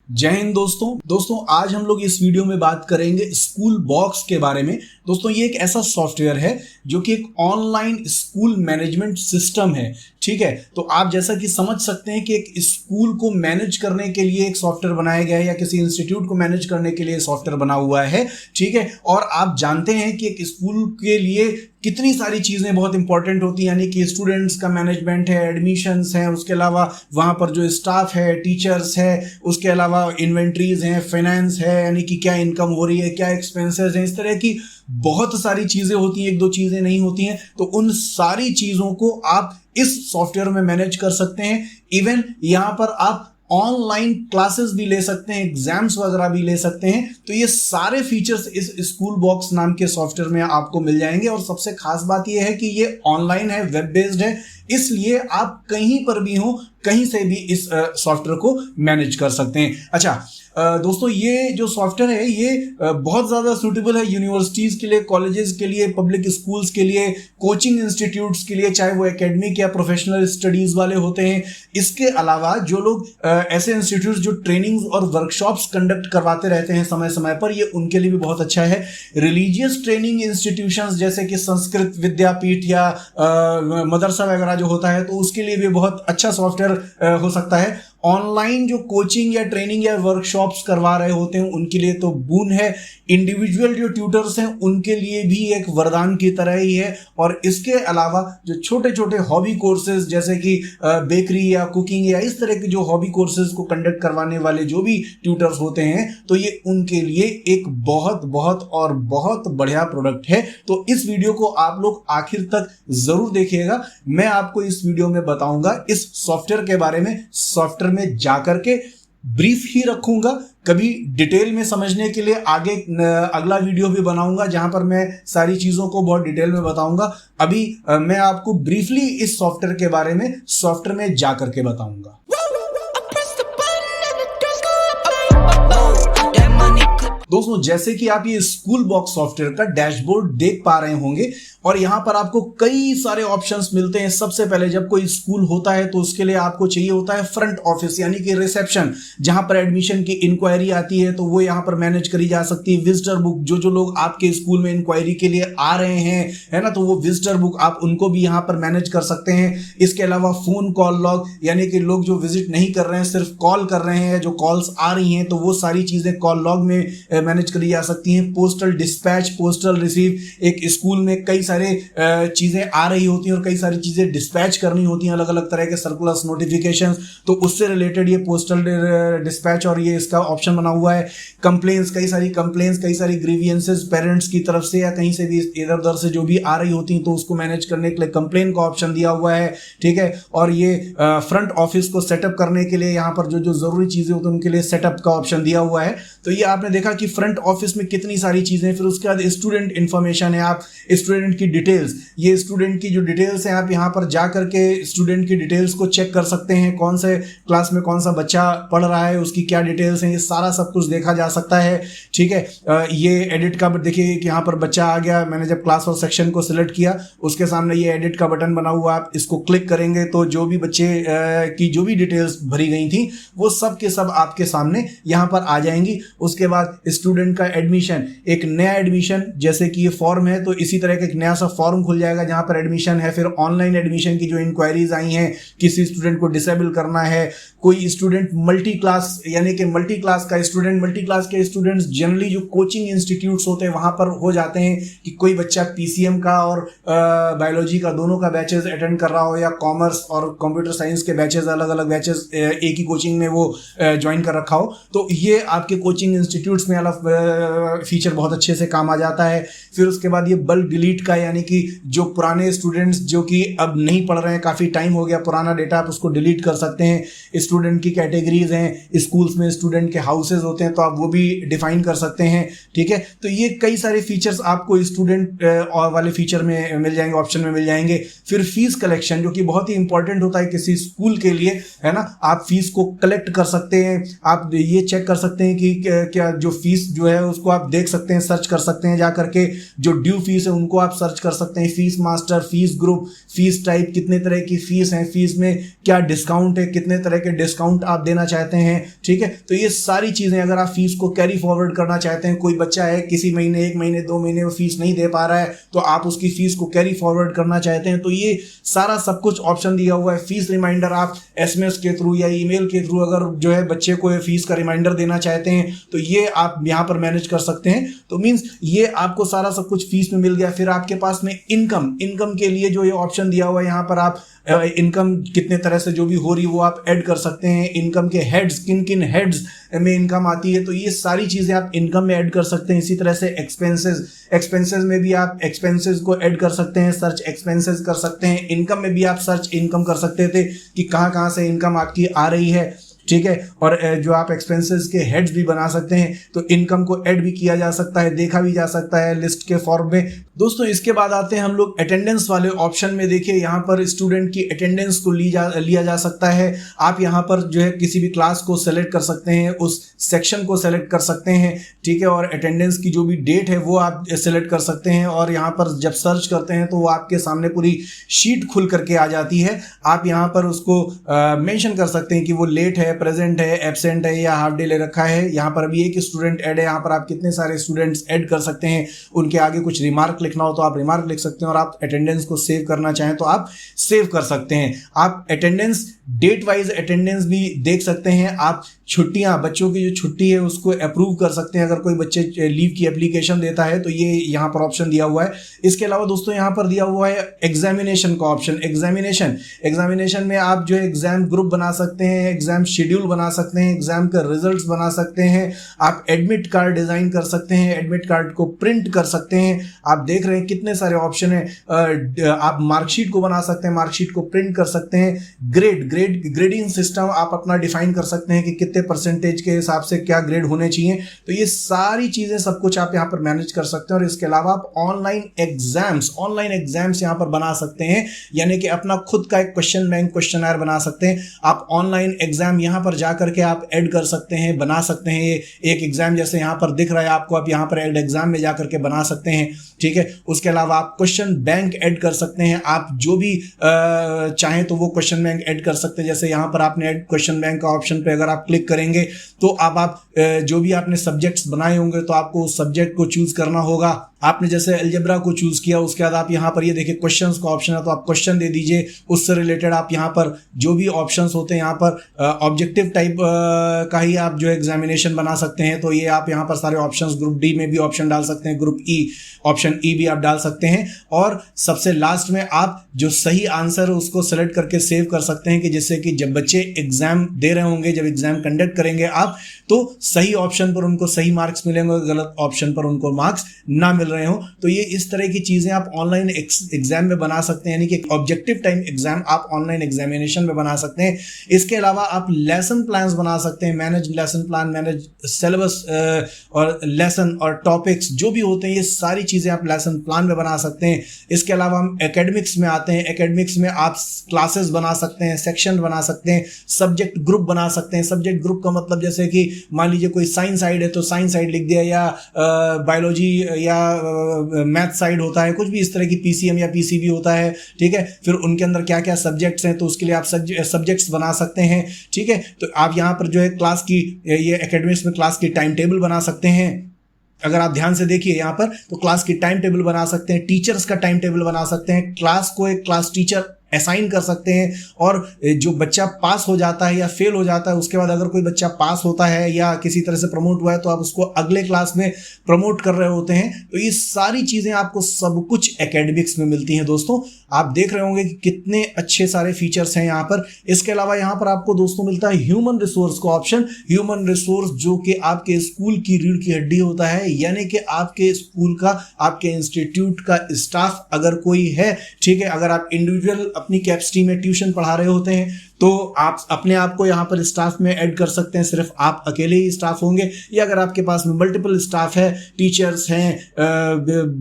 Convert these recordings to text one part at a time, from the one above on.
जय हिंद दोस्तों आज हम लोग इस वीडियो में बात करेंगे स्कूल बॉक्स के बारे में। दोस्तों ये एक ऐसा सॉफ्टवेयर है जो कि एक ऑनलाइन स्कूल मैनेजमेंट सिस्टम है। ठीक है, तो आप जैसा कि समझ सकते हैं कि एक स्कूल को मैनेज करने के लिए एक सॉफ्टवेयर बनाया गया है या किसी इंस्टीट्यूट को मैनेज करने के लिए सॉफ्टवेयर बना हुआ है। ठीक है, और आप जानते हैं कि एक स्कूल के लिए कितनी सारी चीजें बहुत इंपॉर्टेंट होती हैं, यानी कि स्टूडेंट्स का मैनेजमेंट है, एडमिशन्स हैं, उसके अलावा वहां पर जो स्टाफ है, टीचर्स है, उसके अलावा इन्वेंट्रीज हैं, फाइनेंस है, यानी कि क्या इनकम हो रही है, क्या एक्सपेंसेस हैं, इस तरह की बहुत सारी चीजें होती हैं, एक दो चीजें नहीं होती हैं। तो उन सारी चीजों को आप इस सॉफ्टवेयर में मैनेज कर सकते हैं। इवन यहां पर आप ऑनलाइन क्लासेस भी ले सकते हैं, एग्जाम्स वगैरह भी ले सकते हैं। तो ये सारे फीचर्स इस स्कूल बॉक्स नाम के सॉफ्टवेयर में आपको मिल जाएंगे। और सबसे खास बात ये है कि ये ऑनलाइन है, वेब बेस्ड है, इसलिए आप कहीं पर भी हो, कहीं से भी इस सॉफ्टवेयर को मैनेज कर सकते हैं। अच्छा दोस्तों, ये जो सॉफ्टवेयर है ये बहुत ज़्यादा सूटेबल है यूनिवर्सिटीज़ के लिए, कॉलेजेस के लिए, पब्लिक स्कूल्स के लिए, कोचिंग इंस्टीट्यूट्स के लिए, चाहे वो एकेडमिक या प्रोफेशनल स्टडीज़ वाले होते हैं। इसके अलावा जो लोग ऐसे इंस्टीट्यूट्स जो ट्रेनिंग्स और वर्कशॉप्स कंडक्ट करवाते रहते हैं समय समय पर, ये उनके लिए भी बहुत अच्छा है। रिलीजियस ट्रेनिंग इंस्टीट्यूशंस जैसे कि संस्कृत विद्यापीठ या मदरसा वगैरह जो होता है, तो उसके लिए भी बहुत अच्छा सॉफ्टवेयर हो सकता है। ऑनलाइन जो कोचिंग या ट्रेनिंग या वर्कशॉप्स करवा रहे होते हैं उनके लिए तो बून है। इंडिविजुअल जो ट्यूटर्स हैं उनके लिए भी एक वरदान की तरह ही है। और इसके अलावा जो छोटे छोटे हॉबी कोर्सेज जैसे कि बेकरी या कुकिंग या इस तरह के जो हॉबी कोर्सेज को कंडक्ट करवाने वाले जो भी ट्यूटर्स होते हैं, तो ये उनके लिए एक बहुत बहुत और बहुत बढ़िया प्रोडक्ट है। तो इस वीडियो को आप लोग आखिर तक जरूर देखिएगा। मैं आपको इस वीडियो में बताऊंगा इस सॉफ्टवेयर के बारे में। सॉफ्टवेयर में जाकर के ब्रीफ ही रखूंगा, कभी डिटेल में समझने के लिए आगे अगला वीडियो भी बनाऊंगा जहां पर मैं सारी चीजों को बहुत डिटेल में बताऊंगा। अभी मैं आपको ब्रीफली इस सॉफ्टवेयर के बारे में सॉफ्टवेयर में जाकर के बताऊंगा। दोस्तों, जैसे कि आप ये स्कूल बॉक्स सॉफ्टवेयर का डैशबोर्ड देख पा रहे होंगे और यहां पर आपको कई सारे ऑप्शंस मिलते हैं। सबसे पहले जब कोई स्कूल होता है तो उसके लिए आपको चाहिए होता है फ्रंट ऑफिस, यानी कि रिसेप्शन, जहां पर एडमिशन की इंक्वायरी आती है तो वो यहां पर मैनेज करी जा सकती है। विजिटर बुक, जो लोग आपके स्कूल में इंक्वायरी के लिए आ रहे हैं, है ना, तो वो विजिटर बुक आप उनको भी यहां पर मैनेज कर सकते हैं। इसके अलावा फोन कॉल लॉग, यानी कि लोग जो विजिट नहीं कर रहे हैं, सिर्फ कॉल कर रहे हैं, जो कॉल्स आ रही हैं, तो वो सारी चीजें कॉल लॉग में मैनेज करी जा सकती हैं। पोस्टल डिस्पैच, पोस्टल रिसीव, एक स्कूल में कई सारे चीजें आ रही होती हैं और कई सारी चीजें डिस्पैच करनी होती हैं, अलग अलग तरह के सर्कुलर्स, नोटिफिकेशंस, तो उससे रिलेटेड ये पोस्टल डिस्पैच और ये इसका ऑप्शन बना हुआ है। कंप्लेंट्स, कई सारी ग्रीवियंसेस पेरेंट्स की तरफ से या कहीं से भी इधर उधर से जो भी आ रही होती हैं, तो उसको मैनेज करने के लिए कंप्लेन का ऑप्शन दिया हुआ है। ठीक है, और ये फ्रंट ऑफिस को सेटअप करने के लिए यहाँ पर जो जो जरूरी चीजें होती हैं उनके लिए सेटअप का ऑप्शन दिया हुआ है। तो ये आपने देखा कि फ्रंट ऑफिस में कितनी सारी चीजें। फिर उसके बाद स्टूडेंट इंफॉर्मेशन है, आप स्टूडेंट की डिटेल्स, ये स्टूडेंट की जो डिटेल्स हैं आप यहाँ पर जा करके स्टूडेंट की डिटेल्स को चेक कर सकते हैं। कौन से क्लास में कौन सा बच्चा पढ़ रहा है, उसकी क्या डिटेल्स हैं, ये सारा सब कुछ देखा जा सकता है। ठीक है, ये एडिट का देखिए कि यहाँ पर बच्चा आ गया, मैंने जब क्लास और सेक्शन को सिलेक्ट किया उसके सामने ये एडिट का बटन बना हुआ, आप इसको क्लिक करेंगे तो जो भी बच्चे की जो भी डिटेल्स भरी गई थी वो सब के सब आपके सामने यहाँ पर आ जाएंगी। उसके बाद स्टूडेंट का एडमिशन, एक नया एडमिशन, जैसे कि ये फॉर्म है तो इसी तरह का एक नया सा फॉर्म खुल जाएगा जहां पर एडमिशन है। फिर ऑनलाइन एडमिशन की जो इंक्वायरीज आई हैं, किसी स्टूडेंट को डिसेबल करना है, कोई स्टूडेंट मल्टी क्लास, यानी कि मल्टी क्लास के स्टूडेंट्स जनरली जो कोचिंग इंस्टीट्यूट्स होते हैं वहां पर हो जाते हैं कि कोई बच्चा पीसीएम का और बायोलॉजी का दोनों का बैचेस अटेंड कर रहा हो, या कॉमर्स और कंप्यूटर साइंस के बैचेस, अलग अलग बैचेस एक ही कोचिंग में वो ज्वाइन कर रखा हो, तो ये आपके कोचिंग इंस्टीट्यूट्स में अलग फीचर बहुत अच्छे से काम आ जाता है। फिर उसके बाद ये बल्क डिलीट का, यानी कि जो पुराने स्टूडेंट्स जो कि अब नहीं पढ़ रहे हैं, काफ़ी टाइम हो गया, पुराना डेटा आप उसको डिलीट कर सकते हैं। स्टूडेंट की कैटेगरीज हैं, स्कूल्स में स्टूडेंट के हाउसेज होते हैं तो आप वो भी डिफाइन कर सकते हैं। ठीक है, तो ये कई सारे फीचर्स आपको स्टूडेंट वाले फीचर में मिल जाएंगे, ऑप्शन में मिल जाएंगे। फिर फीस कलेक्शन, जो कि बहुत ही इंपॉर्टेंट होता है किसी स्कूल के लिए, है ना, आप फीस को कलेक्ट कर सकते हैं। आप ये चेक कर सकते हैं कि क्या जो फीस फीस जो है उसको आप देख सकते हैं, सर्च कर सकते हैं जा करके। जो ड्यू फीस है उनको आप सर्च कर सकते हैं, fees master, fees group, fees type, कितने तरह की फीस है, फीस में क्या डिस्काउंट है, कितने तरह के डिस्काउंट आप देना चाहते हैं, ठीक है। तो ये सारी चीजें, अगर आप फीस को कैरी फॉरवर्ड करना चाहते हैं, कोई बच्चा है किसी महीने, 1 महीने 2 महीने वो फीस नहीं दे पा रहा है, तो आप उसकी फीस को कैरी फॉरवर्ड करना चाहते हैं, तो ये सारा सब कुछ ऑप्शन दिया हुआ है। फीस रिमाइंडर आप एसएमएस के थ्रू या ईमेल के थ्रू अगर जो है बच्चे को फीस का रिमाइंडर देना चाहते हैं तो ये आप यहाँ पर मैनेज कर सकते हैं। तो मींस ये आपको सारा सब कुछ फीस में मिल गया। फिर आपके पास में इनकम के लिए जो ये ऑप्शन दिया हुआ है, यहाँ पर आप इनकम कितने तरह से जो भी हो रही है वो आप ऐड कर सकते हैं। इनकम के हेड्स, किन किन हेड्स में इनकम आती है, तो ये सारी चीजें आप इनकम में ऐड कर सकते हैं। इसी तरह से एक्सपेंसेस में भी आप एक्सपेंसेस को ऐड कर सकते हैं, सर्च एक्सपेंसेस कर सकते हैं। इनकम में भी आप सर्च इनकम कर सकते थे कि कहाँ कहाँ से इनकम आपकी आ रही है, ठीक है। और जो आप एक्सपेंसेस के हेड्स भी बना सकते हैं, तो इनकम को ऐड भी किया जा सकता है, देखा भी जा सकता है लिस्ट के फॉर्म में। दोस्तों इसके बाद आते हैं हम लोग अटेंडेंस वाले ऑप्शन में। देखिए यहाँ पर स्टूडेंट की अटेंडेंस को लिया जा सकता है। आप यहाँ पर जो है किसी भी क्लास को सेलेक्ट कर सकते हैं, उस सेक्शन को सेलेक्ट कर सकते हैं, ठीक है। और अटेंडेंस की जो भी डेट है वो आप सेलेक्ट कर सकते हैं। और यहाँ पर जब सर्च करते हैं तो वो आपके सामने पूरी शीट खुल करके आ जाती है। आप यहाँ पर उसको मेंशन कर सकते हैं कि वो लेट है, प्रेजेंट है, एब्सेंट है या हाफ डे ले रखा है। यहाँ पर अभी एक स्टूडेंट ऐड है, यहाँ पर आप कितने सारे स्टूडेंट्स ऐड कर सकते हैं। उनके आगे कुछ रिमार्क लिखना हो तो आप रिमार्क लिख सकते हैं, और आप अटेंडेंस को सेव करना चाहें तो आप सेव कर सकते हैं। आप अटेंडेंस, डेट वाइज अटेंडेंस भी देख सकते हैं। आप छुट्टियां, बच्चों की जो छुट्टी है उसको अप्रूव कर सकते हैं। अगर कोई बच्चे लीव की एप्लीकेशन देता है तो ये यहाँ पर ऑप्शन दिया हुआ है। इसके अलावा दोस्तों यहाँ पर दिया हुआ है एग्जामिनेशन का ऑप्शन। एग्जामिनेशन में आप जो है एग्जाम ग्रुप बना सकते हैं, एग्जाम शेड्यूल बना सकते हैं, एग्जाम का रिजल्ट्स बना सकते हैं। आप एडमिट कार्ड डिजाइन कर सकते हैं, एडमिट कार्ड को प्रिंट कर सकते हैं। आप देख रहे हैं कितने सारे ऑप्शन है। आप मार्कशीट को बना सकते हैं, मार्कशीट को प्रिंट कर सकते हैं। ग्रेडिंग सिस्टम आप अपना डिफाइन कर सकते हैं कि कितने परसेंटेज के हिसाब से क्या ग्रेड होने चाहिए। तो ये सारी चीजें सब कुछ आप यहाँ पर मैनेज कर सकते हैं। और इसके अलावा आप ऑनलाइन एग्जाम्स यहाँ पर बना सकते हैं, यानी कि अपना खुद का एक क्वेश्चन बैंक, क्वेश्चनर बना सकते हैं। आप ऑनलाइन एग्जाम यहाँ पर जाकर के आप ऐड कर सकते हैं, बना सकते हैं। ये एक एग्जाम जैसे यहाँ पर दिख रहा है आपको, आप यहाँ पर ऐड एग्जाम में जाकर के बना सकते हैं, ठीक है। उसके अलावा आप क्वेश्चन बैंक ऐड कर सकते हैं। आप जो भी चाहें तो वो क्वेश्चन बैंक ऐड कर सकते हैं। जैसे यहाँ पर आपने ऐड क्वेश्चन बैंक का ऑप्शन पे अगर आप क्लिक करेंगे तो अब आप जो भी आपने सब्जेक्ट्स बनाए होंगे तो आपको उस सब्जेक्ट को चूज करना होगा। आपने जैसे अलजेब्रा को चूज किया, उसके बाद आप यहाँ पर ये देखिए क्वेश्चंस का ऑप्शन है, तो आप क्वेश्चन दे दीजिए। उससे रिलेटेड आप यहाँ पर जो भी ऑप्शंस होते हैं, यहाँ पर ऑब्जेक्टिव टाइप का ही आप जो एग्जामिनेशन बना सकते हैं। तो ये आप यहाँ पर सारे ऑप्शंस, ग्रुप डी में भी ऑप्शन डाल सकते हैं, ग्रुप ई, ऑप्शन ई भी आप डाल सकते हैं। और सबसे लास्ट में आप जो सही आंसर है उसको सेलेक्ट करके सेव कर सकते हैं, कि जिससे कि जब बच्चे एग्जाम दे रहे होंगे, जब एग्जाम कंडक्ट करेंगे आप, तो सही ऑप्शन पर उनको सही मार्क्स मिलेंगे, गलत ऑप्शन पर उनको मार्क्स ना मिल रहे हो। तो ये इस तरह की चीजें आप ऑनलाइन एग्जाम में बना सकते हैं, यानी कि ऑब्जेक्टिव टाइम एग्जाम आप ऑनलाइन एग्जामिनेशन में बना सकते हैं। इसके अलावा आप लेसन प्लान्स बना सकते हैं, manage lesson plan, manage syllabus और लेसन और टॉपिक्स जो भी होते हैं, ये सारी चीजें आप लेसन प्लान में बना सकते हैं। इसके अलावा हम एकेडमिक्स में आते हैं। एकेडमिक्स में आप क्लासेस बना सकते हैं, सेक्शन बना सकते हैं, सब्जेक्ट ग्रुप बना सकते हैं। सब्जेक्ट ग्रुप का मतलब जैसे कि मान लीजिए कोई साइंस साइड है तो साइंस साइड लिख दिया, या बायोलॉजी या मैथ साइड होता है, कुछ भी इस तरह की पीसीएम या पीसीबी होता है, ठीक है। फिर उनके अंदर क्या क्या सब्जेक्ट्स हैं तो उसके लिए आप सब्जेक्ट्स बना सकते हैं, ठीक है। तो आप यहाँ पर जो है क्लास की, ये एकेडमिक्स में क्लास की टाइम टेबल बना सकते हैं। अगर आप ध्यान से देखिए यहाँ पर तो क्लास की टाइम टेबल बना सकते हैं, टीचर्स का टाइम टेबल बना सकते हैं, क्लास को एक क्लास टीचर असाइन कर सकते हैं। और जो बच्चा पास हो जाता है या फेल हो जाता है, उसके बाद अगर कोई बच्चा पास होता है या किसी तरह से प्रमोट हुआ है तो आप उसको अगले क्लास में प्रमोट कर रहे होते हैं। तो ये सारी चीजें आपको सब कुछ एकेडमिक्स में मिलती हैं। दोस्तों आप देख रहे होंगे कि कितने अच्छे सारे फीचर्स हैं यहाँ पर। इसके अलावा यहाँ पर आपको दोस्तों मिलता है ह्यूमन रिसोर्स का ऑप्शन। ह्यूमन रिसोर्स जो कि आपके स्कूल की रीढ़ की हड्डी होता है, यानी कि आपके स्कूल का, आपके इंस्टीट्यूट का स्टाफ अगर कोई है, ठीक है। अगर आप इंडिविजुअल अपनी कैपेसिटी में ट्यूशन पढ़ा रहे होते हैं तो आप अपने आप को यहाँ पर स्टाफ में ऐड कर सकते हैं, सिर्फ आप अकेले ही स्टाफ होंगे, या अगर आपके पास में मल्टीपल स्टाफ है, टीचर्स हैं,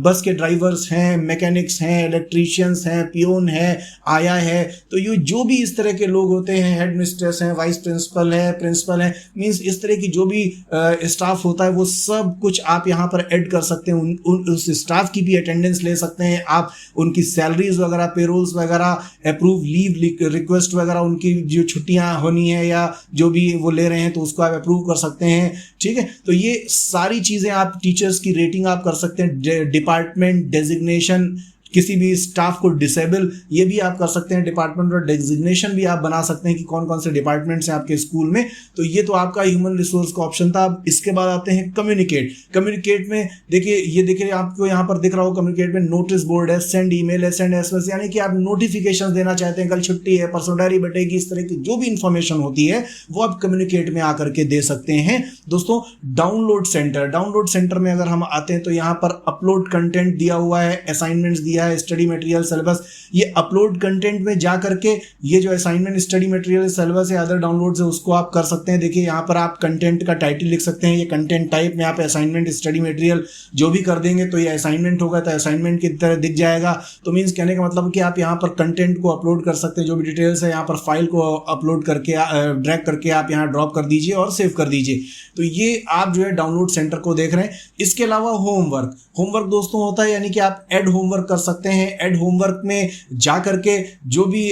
बस के ड्राइवर्स हैं, मैकेनिक्स हैं, इलेक्ट्रीशियंस हैं, पियोन है, आया है, तो ये जो भी इस तरह के लोग होते हैं, हेड मिस्ट्रेस हैं, वाइस प्रिंसिपल है, प्रिंसिपल है, मीन्स इस तरह की जो भी स्टाफ होता है वो सब कुछ आप यहाँ पर ऐड कर सकते हैं। उस स्टाफ की भी अटेंडेंस ले सकते हैं आप, उनकी सैलरीज वगैरह, पेरोल्स वगैरह, अप्रूव लीव रिक्वेस्ट वगैरह, उनकी जो छुट्टियां होनी है या जो भी वो ले रहे हैं तो उसको आप अप्रूव कर सकते हैं। ठीक है, तो ये सारी चीजें आप, टीचर्स की रेटिंग आप कर सकते हैं, डिपार्टमेंट डेजिग्नेशन, किसी भी स्टाफ को डिसेबल, ये भी आप कर सकते हैं, डिपार्टमेंट और डेजिग्नेशन भी आप बना सकते हैं कि कौन कौन से डिपार्टमेंट्स हैं आपके स्कूल में। तो ये तो आपका ह्यूमन रिसोर्स का ऑप्शन था। अब इसके बाद आते हैं कम्युनिकेट। कम्युनिकेट में देखिए, ये देखिए आपको यहाँ पर दिख रहा हो, कम्युनिकेट में नोटिस बोर्ड है, सेंड ईमेल है, सेंड एसएमएस, यानी कि आप नोटिफिकेशन देना चाहते हैं, कल छुट्टी है, परसों डायरी बटेगी, इस तरह की जो भी इंफॉर्मेशन होती है वो आप कम्युनिकेट में आकर के दे सकते हैं। दोस्तों, डाउनलोड सेंटर, डाउनलोड सेंटर में अगर हम आते हैं तो यहाँ पर अपलोड कंटेंट दिया हुआ है, असाइनमेंट्स दिया है, स्टडी मटेरियल, सिलेबस। ये अपलोड कंटेंट में जा करके ये जो असाइनमेंट, स्टडी मटेरियल, सिलेबस या अदर डाउनलोड्स है उसको आप कर सकते हैं। देखिए यहाँ पर आप कंटेंट का टाइटल लिख सकते हैं, ये कंटेंट टाइप में आप असाइनमेंट, स्टडी मटेरियल जो भी कर देंगे तो ये असाइनमेंट होगा, तो असाइनमेंट की तरह दिख जाएगा। तो मीन्स कहने का मतलब कि आप यहाँ पर कंटेंट को अपलोड कर सकते हैं, जो भी डिटेल्स है यहाँ पर फाइल को अपलोड करके ड्रैग करके आप यहाँ ड्रॉप कर दीजिए और सेव कर दीजिए। तो ये आप जो है डाउनलोड सेंटर को देख रहे हैं। इसके अलावा होमवर्क, होमवर्क दोस्तों होता है, यानी कि आप ऐड होमवर्क कर सकते हैं। ऐड होमवर्क में जा करके जो भी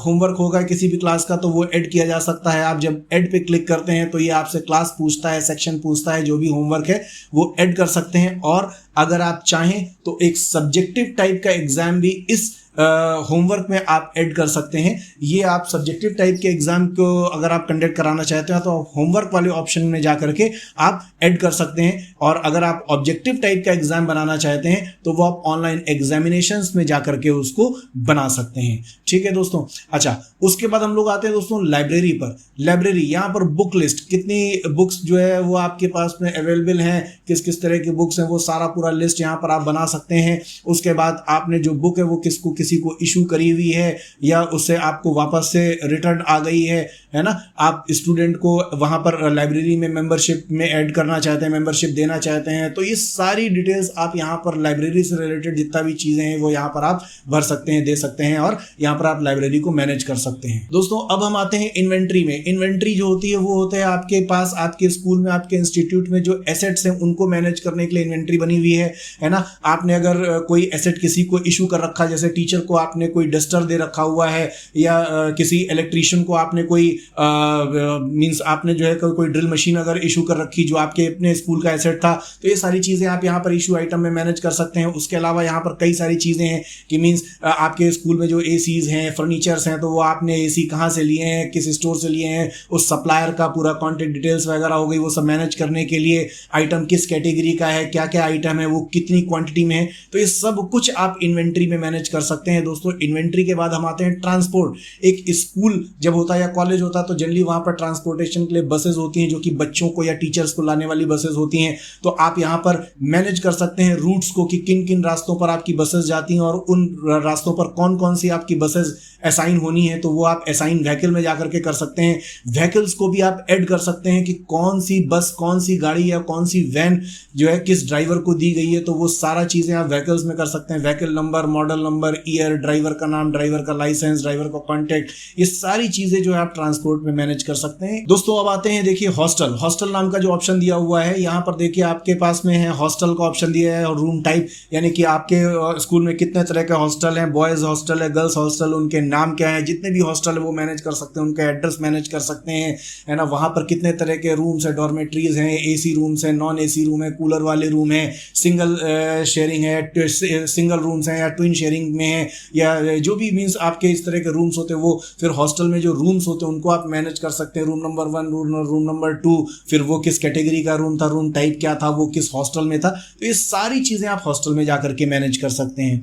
होमवर्क होगा किसी भी क्लास का तो वो ऐड किया जा सकता है। आप जब ऐड पे क्लिक करते हैं तो ये आपसे क्लास पूछता है, सेक्शन पूछता है, जो भी होमवर्क है वो ऐड कर सकते हैं। और अगर आप चाहें तो एक सब्जेक्टिव टाइप का एग्जाम भी इस होमवर्क में आप ऐड कर सकते हैं। ये आप सब्जेक्टिव टाइप के एग्जाम को अगर आप कंडक्ट कराना चाहते हैं तो होमवर्क वाले ऑप्शन में जा करके आप ऐड कर सकते हैं। और अगर आप ऑब्जेक्टिव टाइप का एग्जाम बनाना चाहते हैं तो वो आप ऑनलाइन एग्जामिनेशंस में जा करके उसको बना सकते हैं। ठीक है दोस्तों। अच्छा, उसके बाद हम लोग आते हैं दोस्तों लाइब्रेरी पर। लाइब्रेरी, यहाँ पर बुक लिस्ट, कितनी बुक्स जो है वो आपके पास में अवेलेबल हैं, किस किस तरह की बुक्स हैं, वो सारा पूरा लिस्ट यहाँ पर आप बना सकते हैं। उसके बाद आपने जो बुक है वो किसको, किसी को इशू करी हुई है या उससे आपको वापस से रिटर्न आ गई है ना, आप स्टूडेंट को वहां पर लाइब्रेरी में मेंबरशिप में ऐड करना चाहते हैं, मेंबरशिप देना चाहते हैं, तो ये सारी डिटेल्स आप यहाँ पर लाइब्रेरी से रिलेटेड जितना भी चीजें हैं वो यहाँ पर आप भर सकते हैं, दे सकते हैं और यहाँ पर आप लाइब्रेरी को मैनेज कर सकते हैं। दोस्तों, अब हम आते हैं इन्वेंट्री में। इन्वेंट्री जो होती है वो होता है आपके पास, आपके स्कूल में, आपके इंस्टीट्यूट में जो एसेट्स हैं उनको मैनेज करने के लिए इन्वेंट्री बनी हुई है ना। आपने अगर कोई एसेट किसी को इशू कर रखा, जैसे टीचर को आपने कोई डस्टर दे रखा हुआ है या किसी इलेक्ट्रीशियन को आपने कोई मींस आपने जो है कोई ड्रिल मशीन अगर इशू कर रखी जो आपके अपने स्कूल का एसेट था, तो ये सारी चीजें आप यहाँ पर इशू आइटम में मैनेज कर सकते हैं। उसके अलावा यहाँ पर कई सारी चीजें हैं कि मींस आपके स्कूल में जो एसीज हैं, फर्नीचर्स हैं, तो वो आपने एसी कहाँ से लिए हैं, किस स्टोर से लिए हैं, उस सप्लायर का पूरा कॉन्टेक्ट डिटेल्स वगैरह हो गई, वो सब मैनेज करने के लिए आइटम किस कैटेगरी का है, क्या क्या आइटम है, वो कितनी क्वांटिटी में है, तो ये सब कुछ आप इन्वेंट्री में मैनेज कर सकते हैं। दोस्तों, इन्वेंट्री के बाद हम आते हैं ट्रांसपोर्ट। एक स्कूल जब होता है या कॉलेज होता है तो जनरली वहां पर ट्रांसपोर्टेशन के लिए बसेस होती हैं जो कि बच्चों को या टीचर्स को लाने वाली बसेस होती हैं। तो आप यहां पर मैनेज कर सकते हैं रूट्स को कि किन किन रास्तों पर आपकी बसेस जाती हैं और उन रास्तों पर कौन कौन सी आपकी बसेस असाइन होनी है, तो वो आप असाइन व्हीकल में जाकर के कर सकते हैं। व्हीकल्स को भी आप ऐड कर सकते हैं कि कौन सी बस, कौन सी गाड़ी या कौन सी वैन जो है किस ड्राइवर को दी गई है, तो वो सारा चीजें आप व्हीकल्स में कर सकते हैं। Vehicle number, model number, year, driver का नाम, ड्राइवर का लाइसेंस, ड्राइवर का कॉन्टैक्ट, ये सारी चीजें जो है आप ट्रांसपोर्ट में मैनेज कर सकते हैं। दोस्तों, अब आते हैं, देखिए हॉस्टल। हॉस्टल नाम का जो ऑप्शन दिया हुआ है यहाँ पर देखिए आपके पास में है हॉस्टल का ऑप्शन दिया है और रूम टाइप, यानी कि आपके स्कूल में कितने तरह के हॉस्टल हैं, बॉयज हॉस्टल है, गर्ल्स हॉस्टल, उनके नाम क्या है, जितने भी हॉस्टल है वो मैनेज कर सकते हैं, उनका एड्रेस मैनेज कर सकते हैं, है ना। वहां पर कितने तरह के रूम्स है, डॉर्मेट्रीज हैं, एसी रूम्स हैं, नॉन एसी रूम है, कूलर वाले रूम है, सिंगल शेयरिंग है, सिंगल रूम्स हैं या ट्विन शेयरिंग में है, या जो भी मीन्स आपके इस तरह के रूम्स होते हैं वो फिर हॉस्टल में जो रूम्स होते हैं उनको आप मैनेज कर सकते हैं। रूम नंबर 1, रूम नंबर 2, फिर वो किस कैटेगरी का रूम था, रूम टाइप क्या था, वो किस हॉस्टल में था, तो ये सारी चीजें आप हॉस्टल में जाकर के मैनेज कर सकते हैं।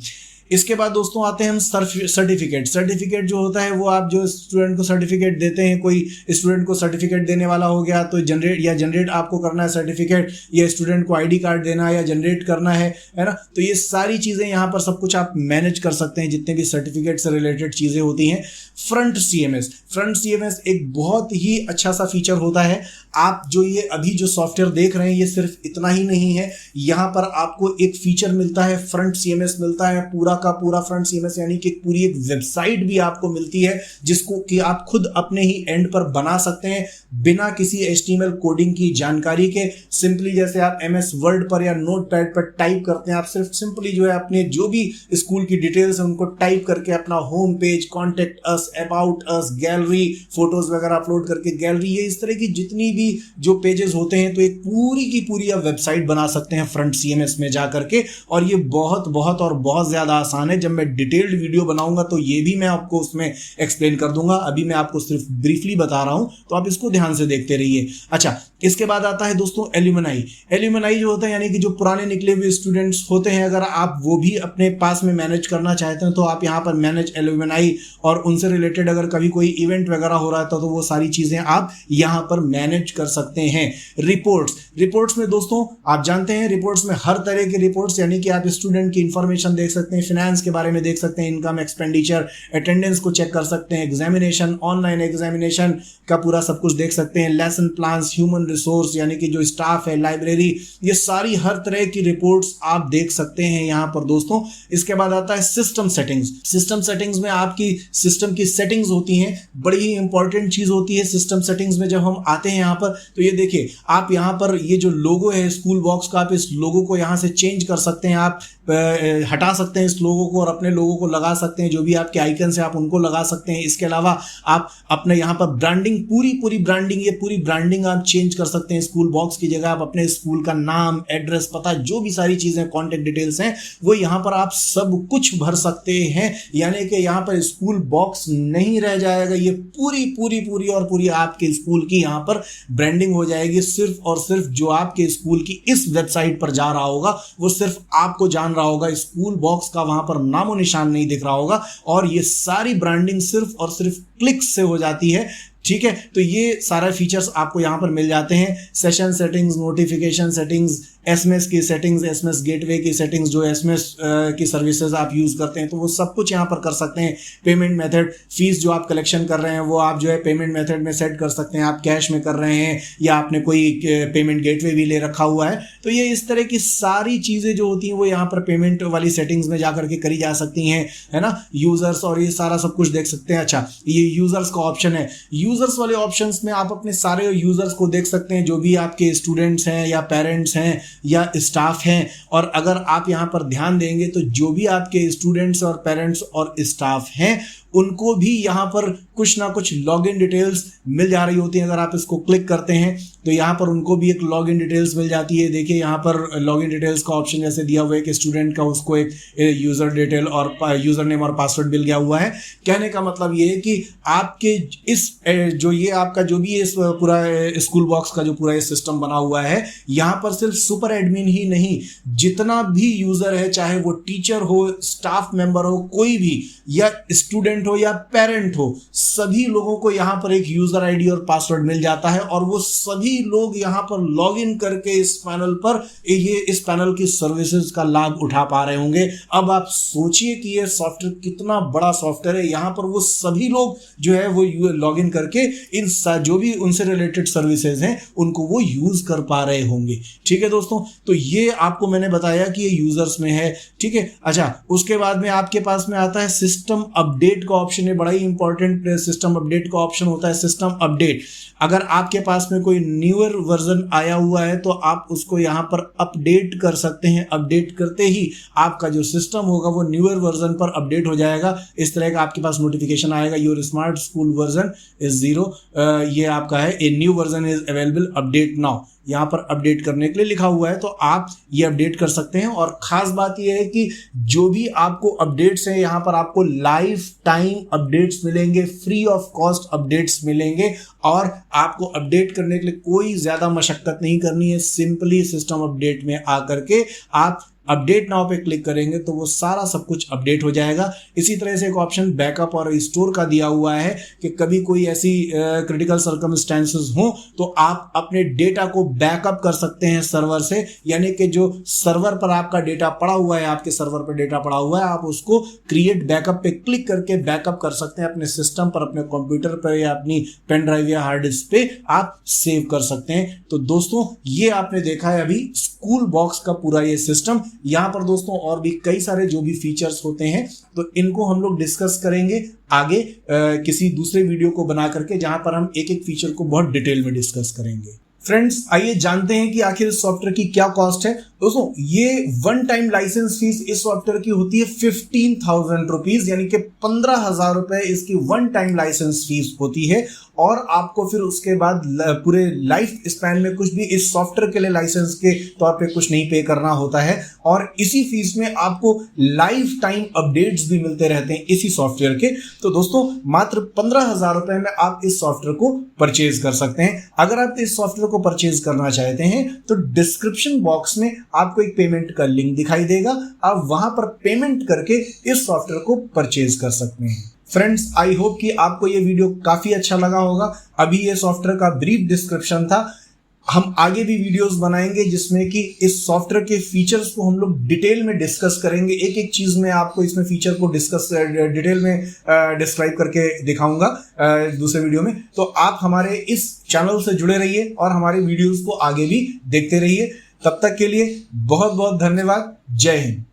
इसके बाद दोस्तों आते हैं हम सर्टिफिकेट। सर्टिफिकेट जो होता है वो आप जो स्टूडेंट को सर्टिफिकेट देते हैं, कोई स्टूडेंट को सर्टिफिकेट देने वाला हो गया तो जनरेट आपको करना है सर्टिफिकेट, या स्टूडेंट को आईडी कार्ड देना है या जनरेट करना है ना। तो ये सारी चीजें यहाँ पर सब कुछ आप मैनेज कर सकते हैं, जितने भी सर्टिफिकेट से रिलेटेड चीजें होती हैं। फ्रंट सीएमएस एक बहुत ही अच्छा सा फीचर होता है। आप जो ये अभी जो सॉफ्टवेयर देख रहे हैं ये सिर्फ इतना ही नहीं है, यहाँ पर आपको एक फीचर मिलता है, फ्रंट सीएमएस मिलता है, पूरा का पूरा फ्रंट सीएमएस, यानी कि पूरी एक वेबसाइट भी आपको मिलती है जिसको कि आप खुद अपने ही एंड पर बना सकते हैं बिना किसी HTML कोडिंग की जानकारी के। सिंपली जैसे आप MS वर्ड पर या नोटपैड पर टाइप करते हैं, आप सिर्फ सिंपली जो है अपने जो भी स्कूल की डिटेल्स है उनको टाइप करके अपना home page, contact us, about us, gallery, photos वगैरह अपलोड करके गैलरी, ये इस तरह की जितनी भी जो पेजेस होते हैं तो एक पूरी की पूरी आप वेबसाइट बना सकते हैं फ्रंट सीएमएस में जा करके। और ये बहुत बहुत और बहुत ज्यादा आसान है। जब मैं डिटेल्ड वीडियो बनाऊंगा तो ये भी मैं आपको उसमें एक्सप्लेन कर दूंगा, अभी मैं आपको सिर्फ ब्रीफली बता रहा हूं, तो आप इसको ध्यान से देखते रहिए। अच्छा, इसके बाद आता है दोस्तों एल्यूमनाई जो होता है, यानी कि जो पुराने निकले हुए स्टूडेंट्स होते हैं, अगर आप वो भी अपने पास में मैनेज करना चाहते हैं तो आप यहाँ पर मैनेज एल्यूमनाई, और उनसे रिलेटेड अगर कभी कोई इवेंट वगैरह हो रहा था तो वो सारी चीजें आप यहाँ पर मैनेज कर सकते हैं। रिपोर्ट्स में दोस्तों आप जानते हैं, रिपोर्ट्स में हर तरह के रिपोर्ट्स, यानी कि आप स्टूडेंट की इंफॉर्मेशन देख सकते हैं, फिनेंस के बारे में देख सकते हैं, इनकम एक्सपेंडिचर, अटेंडेंस को चेक कर सकते हैं, एग्जामिनेशन, ऑनलाइन एग्जामिनेशन का पूरा सब कुछ देख सकते हैं, लेसन प्लान्स, ह्यूमन रिसोर्स यानी कि जो स्टाफ है, लाइब्रेरी, ये सारी हर तरह की रिपोर्ट्स आप देख सकते हैं यहाँ पर दोस्तों। इसके बाद आता है सिस्टम सेटिंग्स में आपकी सिस्टम की सेटिंग्स होती हैं, बड़ी ही इंपॉर्टेंट चीज होती है सिस्टम सेटिंग्स में। जब हम आते हैं यहाँ पर तो ये देखिए, आप यहाँ पर ये जो लोगो है स्कूल बॉक्स का, आप इस लोगो को यहाँ से चेंज कर सकते हैं, आप हटा सकते हैं इस लोगो को और अपने लोगो को लगा सकते हैं, जो भी आपके आइकन से आप उनको लगा सकते हैं। इसके अलावा आप अपने यहाँ पर ब्रांडिंग, पूरी ब्रांडिंग, ये पूरी ब्रांडिंग आप चेंज कर सकते हैं। स्कूल बॉक्स की जगह आप अपने स्कूल का नाम, एड्रेस, पता, जो भी सारी चीजें, कॉन्टेक्ट डिटेल्स हैं, वो यहाँ पर आप सब कुछ भर सकते हैं, यानी कि यहाँ पर स्कूल बॉक्स नहीं रह जाएगा। ये पूरी और पूरी आपके स्कूल की यहाँ पर ब्रांडिंग हो जाएगी। सिर्फ और सिर्फ जो आपके स्कूल की इस वेबसाइट पर जा रहा होगा वो सिर्फ आपको जान रहा होगा, स्कूल बॉक्स का वहां पर नामो निशान नहीं दिख रहा होगा, और ये सारी ब्रांडिंग सिर्फ और सिर्फ क्लिक से हो जाती है। ठीक है, तो ये सारे फीचर्स आपको यहां पर मिल जाते हैं। Session settings, notification settings, SMS की सेटिंग्स, एसएमएस गेटवे की सेटिंग्स, जो एसएमएस की सर्विसेज आप यूज करते हैं तो वो सब कुछ यहाँ पर कर सकते हैं। पेमेंट मेथड, फीस जो आप कलेक्शन कर रहे हैं वो आप जो है पेमेंट मेथड में सेट कर सकते हैं, आप कैश में कर रहे हैं या आपने कोई पेमेंट गेटवे भी ले रखा हुआ है, तो ये इस तरह की सारी चीजें जो होती हैं वो यहाँ पर पेमेंट वाली सेटिंग्स में जाकर के करी जा सकती हैं, है ना। यूजर्स और ये सारा सब कुछ देख सकते हैं। अच्छा, ये यूजर्स का ऑप्शन है, यूजर्स वाले ऑप्शंस में आप अपने सारे यूजर्स को देख सकते हैं, जो भी आपके स्टूडेंट्स हैं या पेरेंट्स हैं या स्टाफ हैं। और अगर आप यहां पर ध्यान देंगे तो जो भी आपके स्टूडेंट्स और पेरेंट्स और स्टाफ हैं उनको भी यहां पर कुछ ना कुछ लॉगिन डिटेल्स मिल जा रही होती हैं। अगर आप इसको क्लिक करते हैं तो यहां पर उनको भी एक लॉगिन डिटेल्स मिल जाती है। देखिए यहां पर लॉगिन डिटेल्स का ऑप्शन जैसे दिया हुआ है कि स्टूडेंट का उसको एक यूजर डिटेल और यूजर नेम और पासवर्ड मिल गया हुआ है। कहने का मतलब ये है कि आपके इस जो ये आपका जो भी इस पूरा स्कूल बॉक्स का जो पूरा ये सिस्टम बना हुआ है, यहां पर सिर्फ सुपर एडमिन ही नहीं, जितना भी यूजर है, चाहे वो टीचर हो, स्टाफ मेंबर हो, कोई भी, या स्टूडेंट हो या पेरेंट हो, सभी लोगों को यहां पर एक यूजर आईडी और पासवर्ड मिल जाता है और वो सभी लोग यहां पर लॉगिन करके इस पैनल पर इस पैनल की सर्विसेज का लाभ उठा पा रहे होंगे। अब आप सोचिए कि ये सॉफ्टवेयर कितना बड़ा सॉफ्टवेयर है। यहां पर वो सभी लोग जो है वो लॉगिन करके इन जो भी उनसे रिलेटेड सर्विसेज हैं उनको वो यूज कर पा रहे होंगे। ठीक है दोस्तों, तो ये आपको मैंने बताया कि ये यूजर्स में है। ठीक है, अच्छा, उसके बाद में आपके पास में आता है सिस्टम अपडेट का ऑप्शन है। बड़ा ही इंपॉर्टेंट सिस्टम अपडेट का ऑप्शन होता है। सिस्टम अपडेट, अगर आपके पास में कोई न्यूअर वर्जन आया हुआ है तो आप उसको यहां पर अपडेट कर सकते हैं। अपडेट करते ही आपका जो सिस्टम होगा वो न्यूअर वर्जन पर अपडेट हो जाएगा। इस तरह का आपके पास नोटिफिकेशन आएगा, your smart school version is 0, ये आपका है, a new version is available, update now. यहाँ पर अपडेट करने के लिए लिखा हुआ है तो आप ये अपडेट कर सकते हैं। और खास बात यह है कि जो भी आपको अपडेट्स हैं यहाँ पर आपको लाइफ टाइम अपडेट्स मिलेंगे, फ्री ऑफ कॉस्ट अपडेट्स मिलेंगे और आपको अपडेट करने के लिए कोई ज्यादा मशक्कत नहीं करनी है। सिंपली सिस्टम अपडेट में आकर के आप अपडेट नाउ पे क्लिक करेंगे तो वो सारा सब कुछ अपडेट हो जाएगा। इसी तरह से एक ऑप्शन बैकअप और रिस्टोर का दिया हुआ है कि कभी कोई ऐसी क्रिटिकल सर्कमस्टेंसेस हो तो आप अपने डेटा को बैकअप कर सकते हैं सर्वर से, यानी कि जो सर्वर पर आपका डेटा पड़ा हुआ है, आपके सर्वर पर डेटा पड़ा हुआ है, आप उसको क्रिएट बैकअप पे क्लिक करके बैकअप कर सकते हैं अपने सिस्टम पर, अपने कंप्यूटर पर या अपनी पेन ड्राइव या हार्ड डिस्क पे आप सेव कर सकते हैं। तो दोस्तों ये आपने देखा है अभी स्कूल बॉक्स का पूरा ये सिस्टम। यहां पर दोस्तों और भी कई सारे जो भी फीचर्स होते हैं तो इनको हम लोग डिस्कस करेंगे आगे किसी दूसरे वीडियो को बना करके, जहां पर हम एक एक फीचर को बहुत डिटेल में डिस्कस करेंगे। फ्रेंड्स आइए जानते हैं कि आखिर इस सॉफ्टवेयर की क्या कॉस्ट है। दोस्तों ये वन टाइम लाइसेंस फीस इस सॉफ्टवेयर की होती है 15,000 रुपीज, यानी कि 15,000 रुपए इसकी वन टाइम लाइसेंस फीस होती है। और आपको फिर उसके बाद पूरे लाइफ स्पैन में कुछ भी इस सॉफ्टवेयर के लिए लाइसेंस के तौर पे कुछ नहीं पे करना होता है। और इसी फीस में आपको लाइफ टाइम अपडेट्स भी मिलते रहते हैं इसी सॉफ्टवेयर के। तो दोस्तों मात्र 15,000 रुपए में आप इस सॉफ्टवेयर को परचेज कर सकते हैं। अगर आप इस सॉफ्टवेयर को परचेज करना चाहते हैं तो डिस्क्रिप्शन बॉक्स में आपको एक पेमेंट का लिंक दिखाई देगा, आप वहां पर पेमेंट करके इस सॉफ्टवेयर को परचेज कर सकते हैं। फ्रेंड्स आई होप कि आपको ये वीडियो काफी अच्छा लगा होगा। अभी ये सॉफ्टवेयर का ब्रीफ डिस्क्रिप्शन था। हम आगे भी वीडियोस बनाएंगे जिसमें कि इस सॉफ्टवेयर के फीचर्स को हम लोग डिटेल में डिस्कस करेंगे। एक एक चीज में आपको इसमें फीचर को डिस्कस डिटेल में डिस्क्राइब करके दिखाऊंगा दूसरे वीडियो में। तो आप हमारे इस चैनल से जुड़े रहिए और हमारे वीडियोस को आगे भी देखते रहिए। तब तक के लिए बहुत बहुत धन्यवाद। जय हिंद।